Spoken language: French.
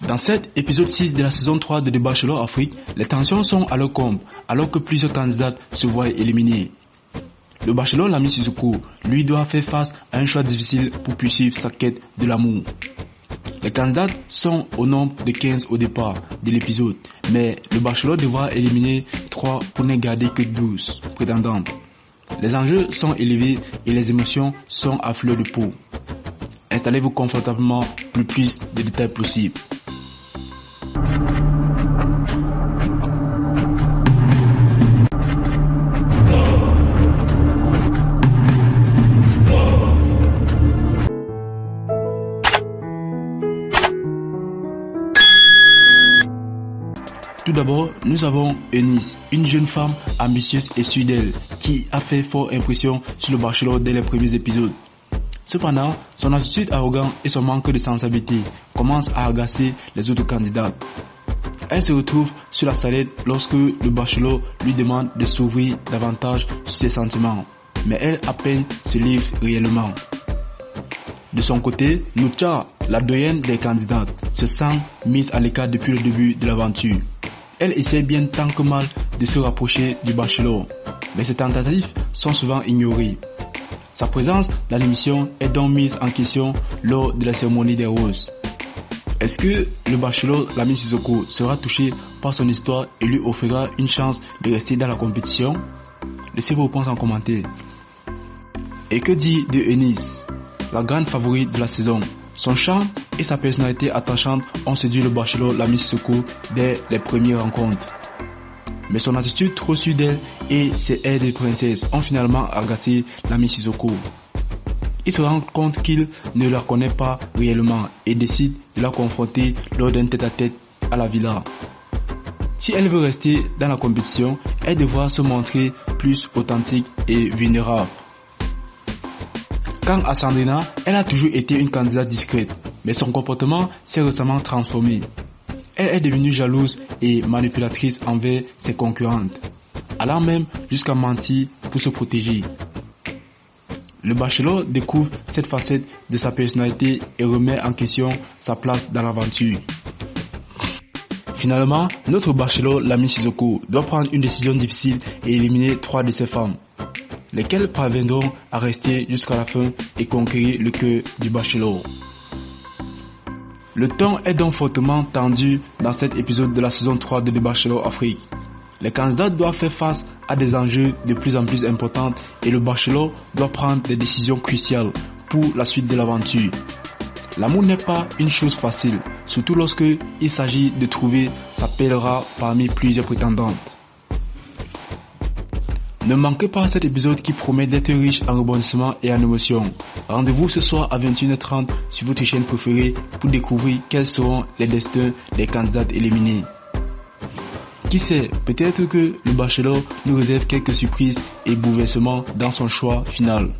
Dans cet épisode 6 de la saison 3 de The Bachelor Afrique, les tensions sont à leur comble alors que plusieurs candidats se voient éliminés. Le bachelor Lami Sissoko, lui, doit faire face à un choix difficile pour poursuivre sa quête de l'amour. Les candidats sont au nombre de 15 au départ de l'épisode, mais le bachelor devra éliminer 3 pour ne garder que 12 prétendantes. Les enjeux sont élevés et les émotions sont à fleur de peau. Installez-vous confortablement pour le plus de détails possible. Tout d'abord, nous avons Eunice, une jeune femme ambitieuse et sûre d'elle, qui a fait forte impression sur le bachelor dès les premiers épisodes. Cependant, son attitude arrogante et son manque de sensibilité commencent à agacer les autres candidats. Elle se retrouve sur la sellette lorsque le bachelor lui demande de s'ouvrir davantage sur ses sentiments, mais elle à peine se livre réellement. De son côté, Nucha, la doyenne des candidats, se sent mise à l'écart depuis le début de l'aventure. Elle essaie bien tant que mal de se rapprocher du bachelor, mais ses tentatives sont souvent ignorées. Sa présence dans l'émission est donc mise en question lors de la cérémonie des roses. Est-ce que le bachelor Lami Sissoko sera touché par son histoire et lui offrira une chance de rester dans la compétition? Laissez vos réponses en commentaire. Et que dire de Eunice, la grande favorite de la saison? Son charme et sa personnalité attachante ont séduit le bachelor Lami Sissoko dès les premières rencontres. Mais son attitude trop sûre d'elle et ses airs de princesse ont finalement agacé Lami Sissoko. Il se rend compte qu'il ne la connaît pas réellement et décide de la confronter lors d'un tête-à-tête à la villa. Si elle veut rester dans la compétition, elle devra se montrer plus authentique et vulnérable. Quant à Sandrina, elle a toujours été une candidate discrète, mais son comportement s'est récemment transformé. Elle est devenue jalouse et manipulatrice envers ses concurrentes, allant même jusqu'à mentir pour se protéger. Le bachelor découvre cette facette de sa personnalité et remet en question sa place dans l'aventure. Finalement, notre bachelor Lami Sissoko doit prendre une décision difficile et éliminer 3 de ses femmes, lesquelles parviendront à rester jusqu'à la fin et conquérir le cœur du bachelor. Le ton est donc fortement tendu dans cet épisode de la saison 3 de The Bachelor Afrique. Les candidats doivent faire face à des enjeux de plus en plus importants et le bachelor doit prendre des décisions cruciales pour la suite de l'aventure. L'amour n'est pas une chose facile, surtout lorsque il s'agit de trouver sa perle rare parmi plusieurs prétendantes. Ne manquez pas cet épisode qui promet d'être riche en rebondissements et en émotions. Rendez-vous ce soir à 21h30 sur votre chaîne préférée pour découvrir quels seront les destins des candidats éliminés. Qui sait, peut-être que le bachelor nous réserve quelques surprises et bouleversements dans son choix final.